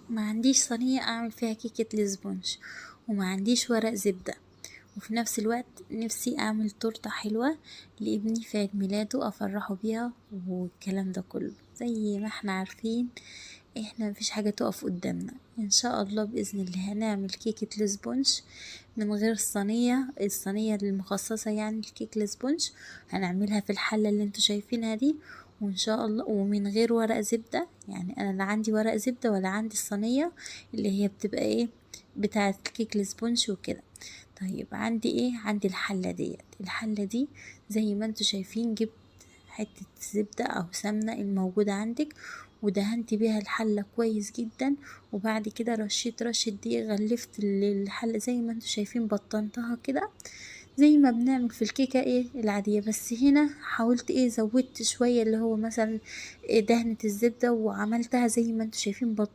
ما عنديش صينية اعمل فيها كيكة الاسبونج، وما عنديش ورق زبدة، وفي نفس الوقت نفسي اعمل تورتة حلوة لابني في عيد ميلاده افرحه بيها والكلام ده كله. زي ما احنا عارفين احنا مفيش حاجة تقف قدامنا. ان شاء الله باذن الله هنعمل كيكة الاسبونج من غير الصينية المخصصة يعني الكيك الاسبونج، هنعملها في الحلة اللي انتوا شايفينها دي، وان شاء الله ومن غير ورق زبدة. يعني انا لا عندي ورق زبدة ولا عندي الصينية اللي هي بتبقى ايه بتاعة الكيك الاسبونج وكده. طيب عندي ايه؟ عندي الحلة دي زي ما انتوا شايفين، جبت حتة زبدة او سمنة الموجودة عندك ودهنت بيها الحلة كويس جدا، وبعد كده رشيت رشة دقيق، غلفت الحلة زي ما انتوا شايفين، بطنتها كده زي ما بنعمل في الكيكة ايه العادية. بس هنا حاولت ايه زودت شوية اللي هو مثلا دهنة الزبدة، وعملتها زي ما انتوا شايفين بطن